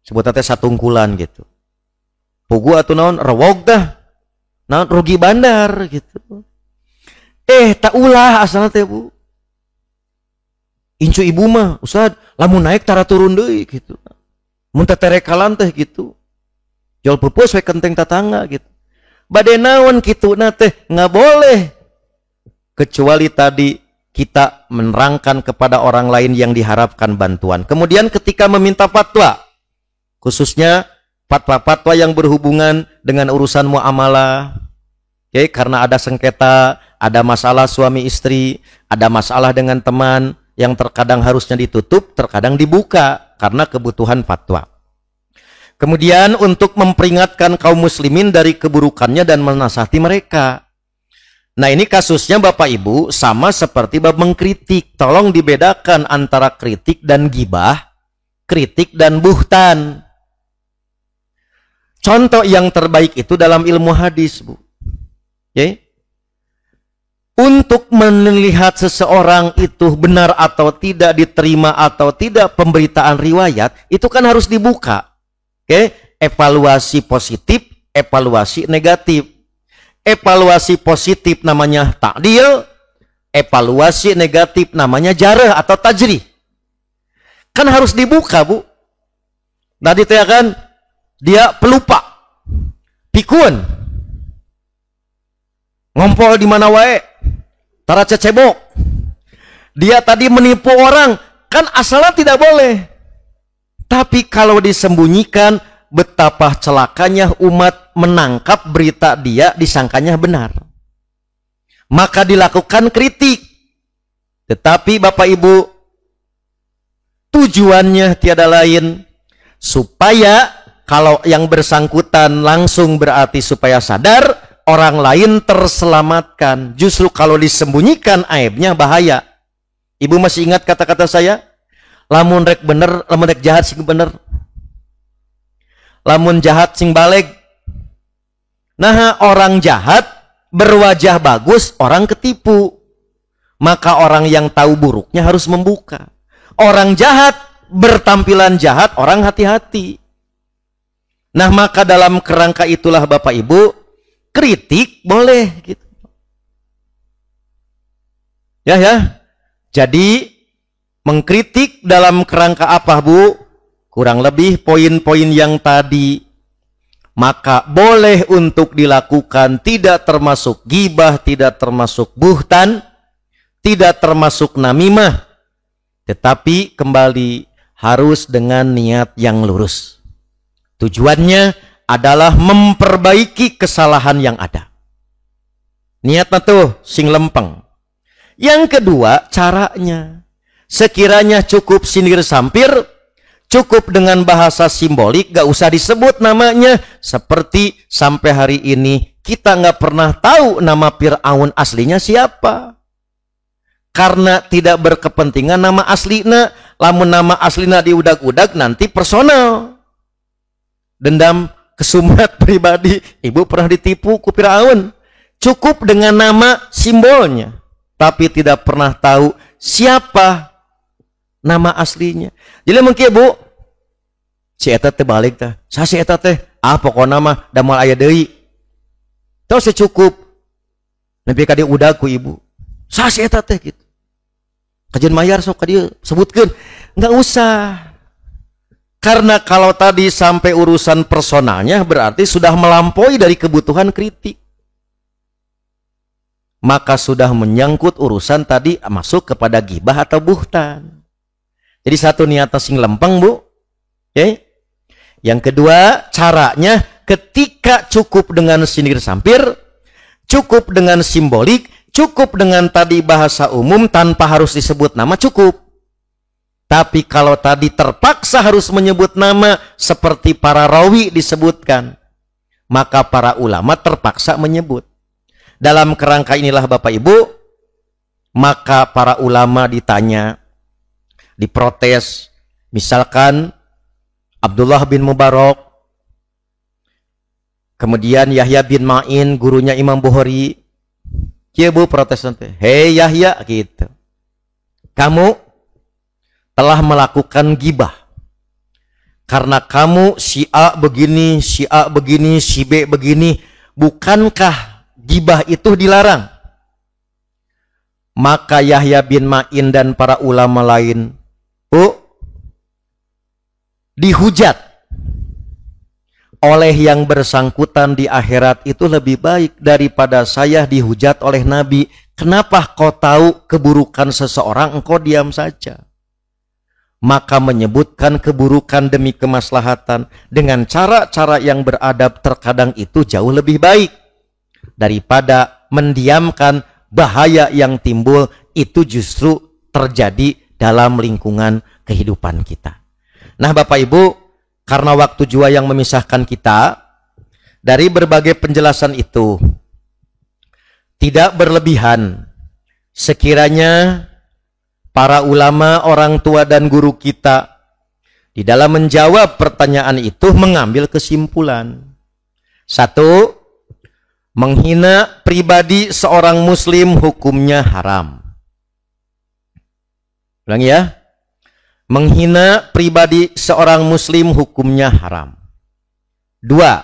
Sebutnya teh satungkulan gitu. Pugu atau naon rewog dah. Naon rugi bandar gitu. Tak ulah asalna teh Bu. Incu ibu mah Ustaz lamun naik tara turun deui gitu. Mun teh terekalan teh gitu. Jol pupus we kenteng tetangga gitu. Bade naon kituna teh nggak boleh. Kecuali tadi kita menerangkan kepada orang lain yang diharapkan bantuan. Kemudian ketika meminta fatwa, khususnya fatwa-fatwa yang berhubungan dengan urusan muamalah. Oke, karena ada sengketa, ada masalah suami istri, ada masalah dengan teman yang terkadang harusnya ditutup, terkadang dibuka karena kebutuhan fatwa. Kemudian untuk memperingatkan kaum muslimin dari keburukannya dan menasihati mereka. Nah, ini kasusnya Bapak Ibu sama seperti bab mengkritik. Tolong dibedakan antara kritik dan gibah, kritik dan buhtan. Contoh yang terbaik itu dalam ilmu hadis, Bu. Okay? Untuk melihat seseorang itu benar atau tidak, diterima atau tidak pemberitaan riwayat, itu kan harus dibuka. Evaluasi positif, evaluasi negatif. Evaluasi positif namanya ta'dil, evaluasi negatif namanya jarah atau tajrih. Kan harus dibuka, Bu. Tadi teh kan dia pelupa, pikun, ngompol di mana wae, tara cecebok. Dia tadi menipu orang, kan asalnya tidak boleh. Tapi kalau disembunyikan, betapa celakanya umat menangkap berita dia disangkanya benar. Maka dilakukan kritik. Tetapi Bapak Ibu, tujuannya tiada lain supaya kalau yang bersangkutan langsung berarti supaya sadar, orang lain terselamatkan. Justru kalau disembunyikan aibnya bahaya. Ibu masih ingat kata-kata saya? Lamun rek bener, lamun rek jahat sing bener. Lamun jahat sing baleg. Nah, orang jahat berwajah bagus, orang ketipu. Maka orang yang tahu buruknya harus membuka. Orang jahat bertampilan jahat, orang hati-hati. Nah, maka dalam kerangka itulah Bapak Ibu, kritik boleh gitu. Ya. Jadi mengkritik dalam kerangka apa, Bu? Kurang lebih poin-poin yang tadi. Maka boleh untuk dilakukan, tidak termasuk gibah, tidak termasuk buhtan, tidak termasuk namimah. Tetapi kembali harus dengan niat yang lurus. Tujuannya adalah memperbaiki kesalahan yang ada. Niatnya tuh sing lempeng. Yang kedua, caranya. Sekiranya cukup sindir sampir, cukup dengan bahasa simbolik, gak usah disebut namanya. Seperti sampai hari ini kita gak pernah tahu nama Fir'aun aslinya siapa. Karena tidak berkepentingan nama aslinya. Lamun nama aslinya diudag-udag nanti personal. Dendam kesumat pribadi. Ibu pernah ditipu ku Fir'aun. Cukup dengan nama simbolnya. Tapi tidak pernah tahu siapa nama aslinya. Jadi mungkin Bu, si eta teh balik teh. Sa si eta teh, pokona mah da moal aya deui. Teu secukup. Nepi ka dieu udag ku ibu. Sa si eta teh gitu. Kajian mayar sok ka dieu sebutkeun. Enggak usah. Karena kalau tadi sampai urusan personalnya berarti sudah melampaui dari kebutuhan kritik. Maka sudah menyangkut urusan tadi masuk kepada gibah atau buhtan. Jadi satu niatnya sing lempeng, Bu. Oke. Yang kedua, caranya ketika cukup dengan sindir sampir, cukup dengan simbolik, cukup dengan tadi bahasa umum tanpa harus disebut nama, cukup. Tapi kalau tadi terpaksa harus menyebut nama seperti para rawi disebutkan, maka para ulama terpaksa menyebut. Dalam kerangka inilah Bapak Ibu, maka para ulama ditanya, diprotes. Misalkan Abdullah bin Mubarak, kemudian Yahya bin Ma'in, gurunya Imam Bukhari. Kieu Bu protes nanti. Hei Yahya gitu. Kamu telah melakukan gibah. Karena kamu si A begini, si A begini, si B begini. Bukankah gibah itu dilarang? Maka Yahya bin Ma'in dan para ulama lain, dihujat oleh yang bersangkutan di akhirat itu lebih baik daripada saya dihujat oleh Nabi. Kenapa kau tahu keburukan seseorang, engkau diam saja? maka menyebutkan keburukan demi kemaslahatan dengan cara-cara yang beradab terkadang itu jauh lebih baik daripada mendiamkan bahaya yang timbul itu justru terjadi dalam lingkungan kehidupan kita. Nah Bapak Ibu, karena waktu jua yang memisahkan kita, dari berbagai penjelasan itu tidak berlebihan sekiranya para ulama, orang tua dan guru kita di dalam menjawab pertanyaan itu mengambil kesimpulan. Satu, menghina pribadi seorang muslim hukumnya haram. Ulang ya. Menghina pribadi seorang muslim hukumnya haram. Dua,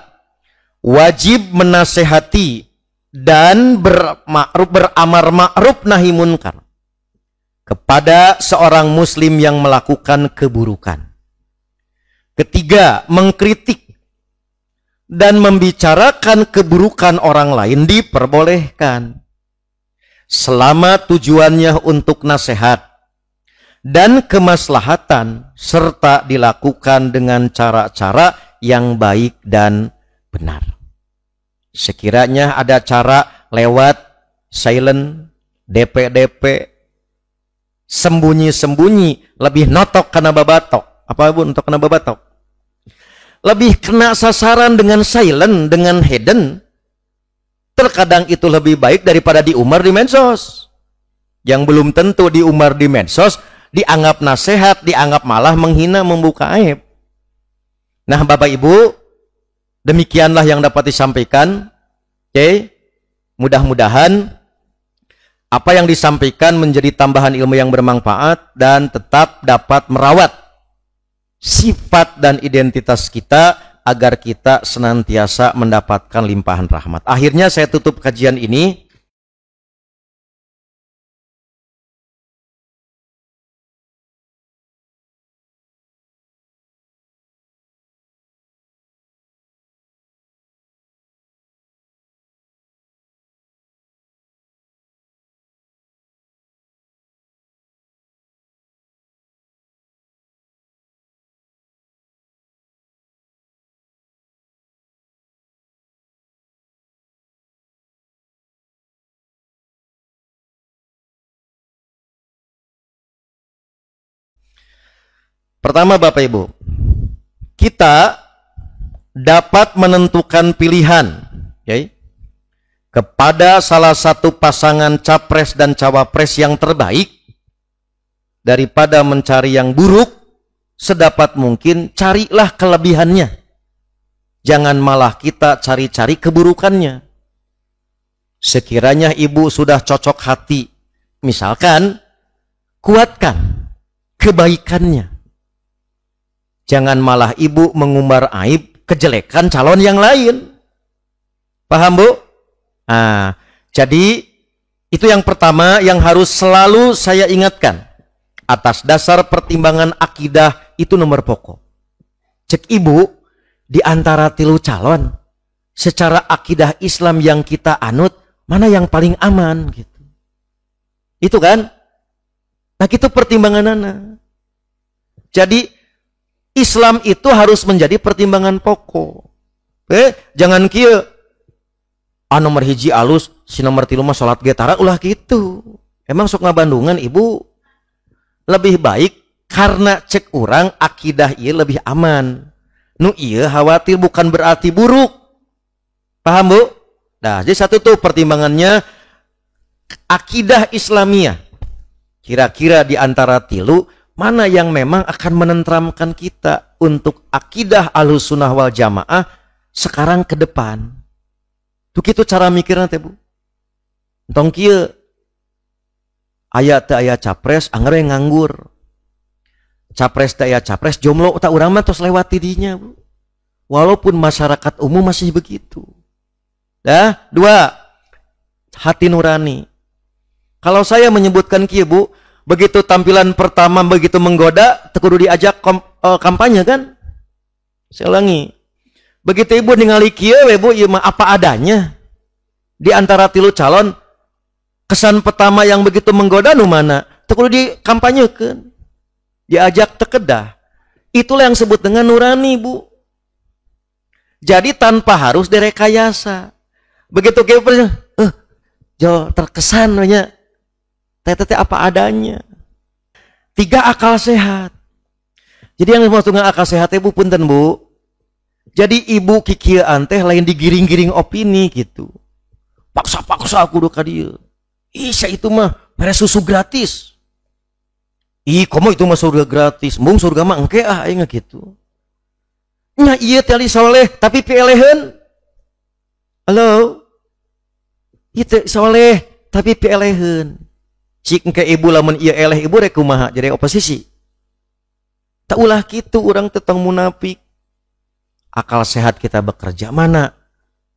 wajib menasehati dan beramar ma'ruf nahi munkar kepada seorang muslim yang melakukan keburukan. Ketiga, mengkritik dan membicarakan keburukan orang lain diperbolehkan selama tujuannya untuk nasihat dan kemaslahatan serta dilakukan dengan cara-cara yang baik dan benar. Sekiranya ada cara lewat silent, DP, sembunyi-sembunyi, lebih notok kena babatok. Apa Bu untuk kena babatok? Lebih kena sasaran dengan silent, dengan hidden. Terkadang itu lebih baik daripada diumbar di medsos. Yang belum tentu diumbar di medsos dianggap nasihat, dianggap malah menghina, membuka aib. Nah Bapak Ibu, demikianlah yang dapat disampaikan. Oke, mudah-mudahan apa yang disampaikan menjadi tambahan ilmu yang bermanfaat dan tetap dapat merawat sifat dan identitas kita agar kita senantiasa mendapatkan limpahan rahmat. Akhirnya saya tutup kajian ini. Pertama Bapak Ibu, kita dapat menentukan pilihan kepada salah satu pasangan capres dan cawapres yang terbaik daripada mencari yang buruk. Sedapat mungkin carilah kelebihannya, jangan malah kita cari-cari keburukannya. Sekiranya ibu sudah cocok hati, misalkan kuatkan kebaikannya. Jangan malah ibu mengumbar aib kejelekan calon yang lain. Paham Bu? Nah, jadi itu yang pertama yang harus selalu saya ingatkan. Atas dasar pertimbangan akidah itu nomor pokok. Cek ibu, di antara tilu calon, secara akidah Islam yang kita anut, mana yang paling aman gitu. Itu kan? Nah itu pertimbangan anak. Jadi Islam itu harus menjadi pertimbangan pokok. Jangan kieu nomor hiji alus, si nomor tilu mah salat getara ulah gitu. Emang sok ngabandungan ibu? Lebih baik karena cek orang akidah ieu lebih aman. Nu ieu khawatir bukan berarti buruk. Paham Bu? Nah, jadi satu tuh pertimbangannya akidah Islamiyah. Kira-kira di antara tilu mana yang memang akan menenteramkan kita untuk akidah Ahlussunnah wal Jamaah sekarang ke depan. Tuh gitu cara mikirnya teh Bu. Entong kieu aya teu aya capres anggar nganggur. Capres teu aya capres jomblo tak urang mah tos lewat tidinya Bu. Walaupun masyarakat umum masih begitu. Dah, dua, hati nurani. Kalau saya menyebutkan kieu Bu, begitu tampilan pertama begitu menggoda, kudu diajak kampanye kan? Saya ulangi. Begitu ibu ningali kieu we Bu, ieu mah apa adanya. Di antara tilu calon, kesan pertama yang begitu menggoda nu mana? Kudu dikampanyekeun. diajak tekedah. Itulah yang disebut dengan nurani, Bu. Jadi tanpa harus direkayasa. Begitu kita jo terkesan banyak. Tete apa adanya. 3 akal sehat. Jadi yang dimaksud dengan akal sehat Bu punten Bu. Jadi ibu kikieuan teh lain digiring-giring opini gitu. Paksa-paksa aku ka dieu. Ih, itu mah mere susu gratis. Ih, komo itu mah surga gratis. Mung surga mah engke aing gitu. Nya ieu teh soleh tapi pieleheun. Halo. Ieu teh soleh tapi pieleheun. Cik engke ibu lamun ieu eleh ibu rek kumaha jadi oposisi. Tak ulah kitu urang teh tong munafik. Akal sehat kita bekerja mana?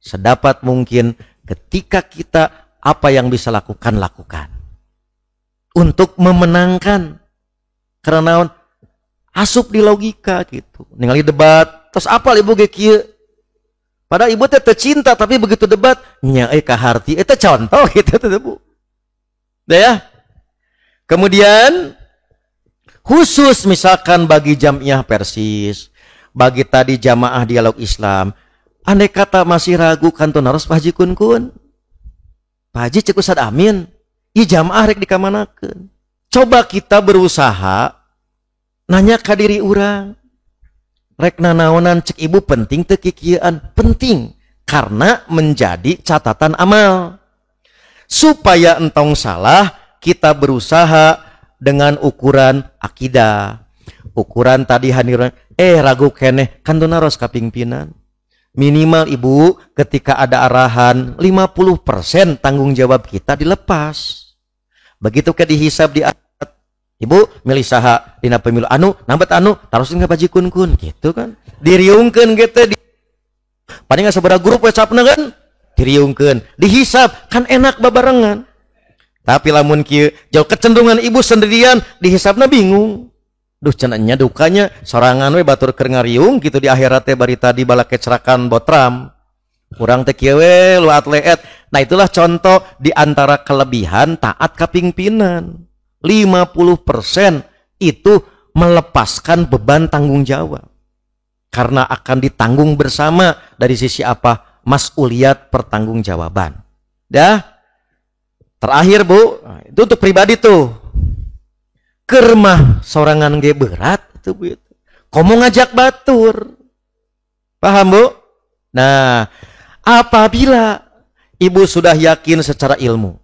Sedapat mungkin ketika kita apa yang bisa lakukan untuk memenangkan karena asup di logika gitu. Ningali debat terus apa ibu ge kieu? Padahal ibu teh cinta tapi begitu debat nya ka harti eta contoh gitu teh Bu. Dah ya. Kemudian khusus misalkan bagi Jamiah Persis, bagi tadi jamaah dialog Islam, andai kata masih ragu kanton harus Pak Haji Kun. Pak Haji cek Ustad Amin, i jamaah rek dikamanakeun. Coba kita berusaha nanya ka diri urang. Rek nanaonan cek ibu penting teu kikieuan, penting karena menjadi catatan amal. Supaya entong salah, kita berusaha dengan ukuran akidah. Ukuran tadi haniran, ragu keneh kanton harus kapingpinan. Minimal ibu ketika ada arahan 50% tanggung jawab kita dilepas. Begitu ke dihisab di akhirat. Ibu milih saha dina pemilu anu nambat anu tarusin ka Haji Kun gitu kan. Diriungkeun gitu di paling sabaraha grup WhatsApp-na kan diriungkeun, dihisab kan enak babarengan. Tapi lamun kieu jauh kecenderungan ibu sendirian dihisabna bingung. Duh cenanya dukanya sorangan we batur keur ngariung gitu di akhirat teh bari tadi bala kecerakan botram. Urang teh kieu we lu atleet. Nah itulah contoh di antara kelebihan taat kapingpinan. 50% itu melepaskan beban tanggung jawab. Karena akan ditanggung bersama dari sisi apa? Mas'uliyat pertanggungjawaban. Dah. Terakhir Bu, itu untuk pribadi tuh. Kermah sorangan ge berat itu Bu. Komo ngajak batur. Paham Bu? Nah, apabila ibu sudah yakin secara ilmu,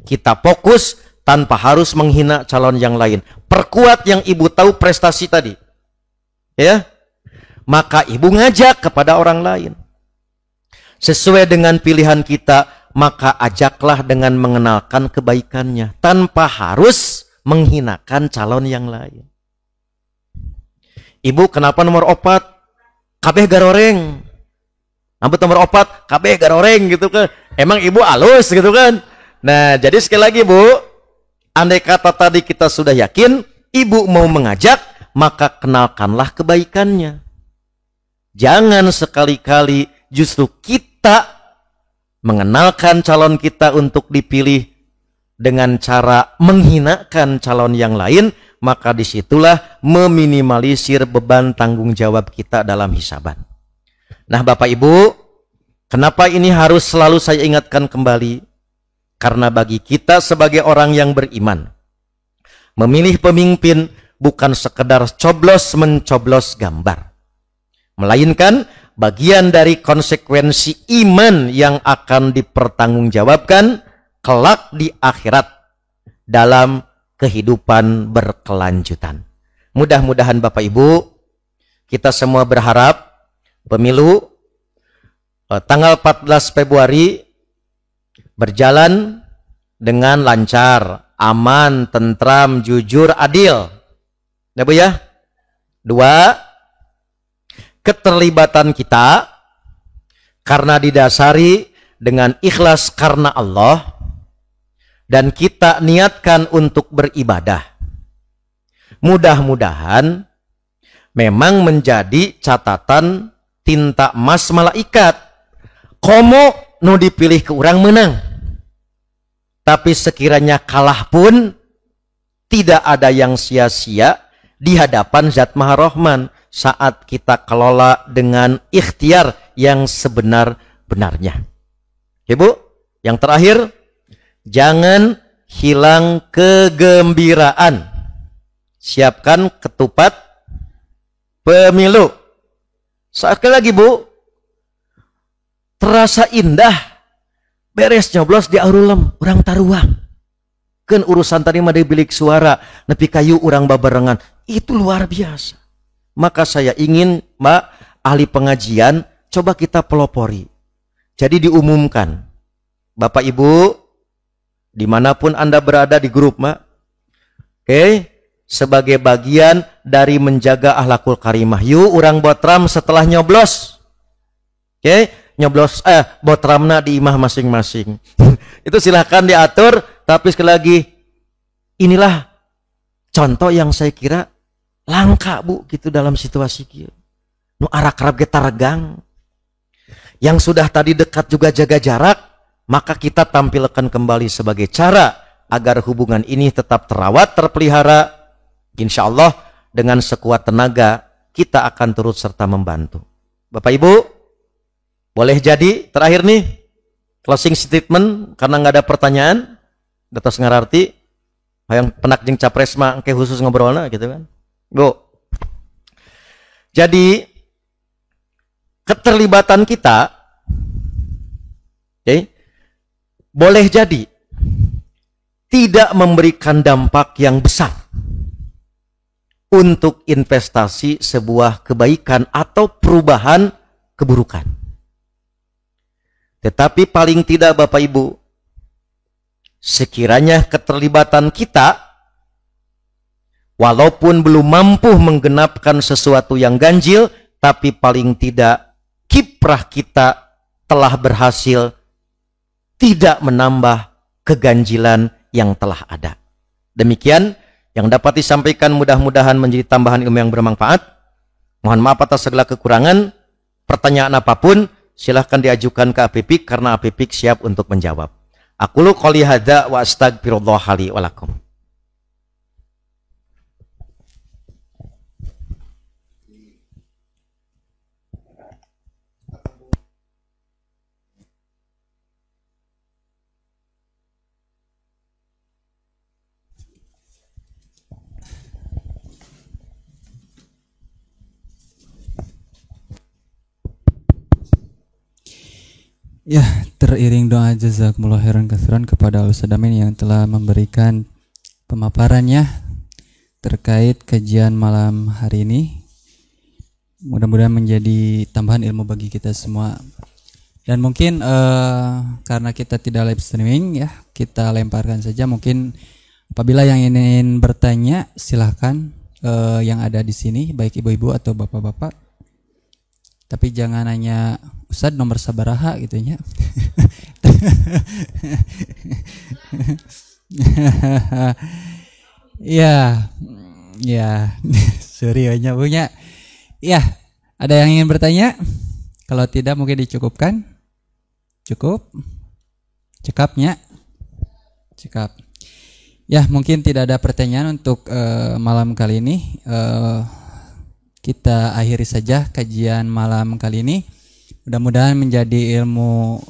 kita fokus tanpa harus menghina calon yang lain. Perkuat yang ibu tahu prestasi tadi. Ya. Maka ibu ngajak kepada orang lain. Sesuai dengan pilihan kita, maka ajaklah dengan mengenalkan kebaikannya tanpa harus menghinakan calon yang lain. Ibu kenapa nomor 4 kabeh garoreng? Nambah nomor 4 kabeh garoreng gitu kan. Emang ibu alus gitu kan. Nah jadi sekali lagi Bu, andai kata tadi kita sudah yakin ibu mau mengajak, maka kenalkanlah kebaikannya. Jangan sekali-kali justru kita mengenalkan calon kita untuk dipilih dengan cara menghinakan calon yang lain, maka disitulah meminimalisir beban tanggung jawab kita dalam hisaban. Nah Bapak Ibu, kenapa ini harus selalu saya ingatkan kembali? Karena bagi kita sebagai orang yang beriman, memilih pemimpin bukan sekedar coblos mencoblos gambar, melainkan bagian dari konsekuensi iman yang akan dipertanggungjawabkan kelak di akhirat dalam kehidupan berkelanjutan. Mudah-mudahan Bapak Ibu, kita semua berharap pemilu tanggal 14 Februari berjalan dengan lancar, aman, tentram, jujur, adil. Ya Bu ya? 2, keterlibatan kita karena didasari dengan ikhlas karena Allah dan kita niatkan untuk beribadah. Mudah-mudahan memang menjadi catatan tinta emas malaikat. Komo nu dipilih ke urang menang. Tapi sekiranya kalah pun tidak ada yang sia-sia di hadapan Zat Maha Rahman saat kita kelola dengan ikhtiar yang sebenar-benarnya. Oke Bu, yang terakhir, jangan hilang kegembiraan. Siapkan ketupat pemilu. Sekali lagi Bu, terasa indah beres nyoblos di aurulem urang taruang. Kan urusan tadi mah bilik suara nepi kayu urang babarengan, itu luar biasa. Maka saya ingin Mbak ahli pengajian, coba kita pelopori. Jadi diumumkan, Bapak Ibu dimanapun Anda berada di grup Mbak, oke, sebagai bagian dari menjaga akhlakul karimah, yuk urang botram setelah nyoblos, oke, nyoblos botramna di imah masing-masing. Itu silahkan diatur, tapi sekali lagi inilah contoh yang saya kira langka Bu gitu dalam situasi kieu. Nu arak-arab ge taregang. Yang sudah tadi dekat juga jaga jarak, maka kita tampilkan kembali sebagai cara agar hubungan ini tetap terawat, terpelihara. Insya Allah dengan sekuat tenaga kita akan turut serta membantu. Bapak Ibu, boleh jadi terakhir nih closing statement karena nggak ada pertanyaan. Datos ngararti yang penak jeung capres mah engke khusus ngobrolna gitu kan. Bu. Jadi keterlibatan kita boleh jadi tidak memberikan dampak yang besar untuk investasi sebuah kebaikan atau perubahan keburukan. Tetapi paling tidak Bapak Ibu, sekiranya keterlibatan kita walaupun belum mampu menggenapkan sesuatu yang ganjil, tapi paling tidak kiprah kita telah berhasil tidak menambah keganjilan yang telah ada. Demikian yang dapat disampaikan, mudah-mudahan menjadi tambahan ilmu yang bermanfaat. Mohon maaf atas segala kekurangan. Pertanyaan apapun silahkan diajukan ke APPIK karena APPIK siap untuk menjawab. Aqulu qouli hadza wa astagfirullah li wa lakum. Ya, teriring doa jazakumullah khairan katsiran kepada Ustaz Amin yang telah memberikan pemaparannya terkait kajian malam hari ini. Mudah-mudahan menjadi tambahan ilmu bagi kita semua. Dan mungkin karena kita tidak live streaming ya, kita lemparkan saja. Mungkin apabila yang ingin bertanya silahkan yang ada di sini, baik ibu-ibu atau bapak-bapak. Tapi jangan hanya Ustadz nomor sabaraha gitu ya. Ya, seriusnya punya. Ya, ada yang ingin bertanya? Kalau tidak mungkin dicukupkan. Cukup? Cekapnya? Cekap. Ya, mungkin tidak ada pertanyaan untuk malam kali ini. Kita akhiri saja kajian malam kali ini. Mudah-mudahan menjadi ilmu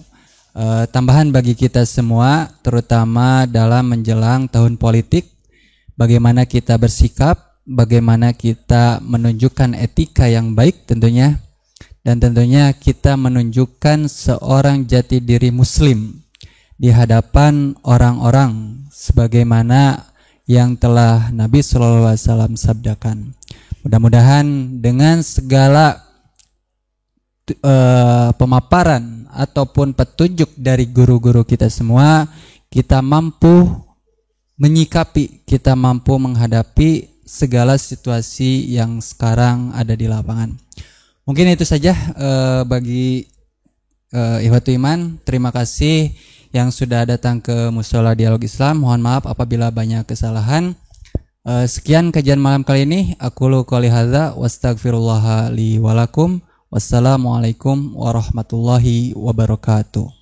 tambahan bagi kita semua, terutama dalam menjelang tahun politik. Bagaimana kita bersikap, bagaimana kita menunjukkan etika yang baik tentunya, dan tentunya kita menunjukkan seorang jati diri muslim di hadapan orang-orang sebagaimana yang telah Nabi SAW sabdakan. Mudah-mudahan dengan segala pemaparan ataupun petunjuk dari guru-guru kita semua, kita mampu menyikapi, kita mampu menghadapi segala situasi yang sekarang ada di lapangan. Mungkin itu saja bagi Ikhwatul Iman. Terima kasih yang sudah datang ke Mushola Dialog Islam. Mohon maaf apabila banyak kesalahan. Sekian kajian malam kali ini. Aqulu qouli hadza wastaghfirullah li wa lakum. Wassalamualaikum warahmatullahi wabarakatuh.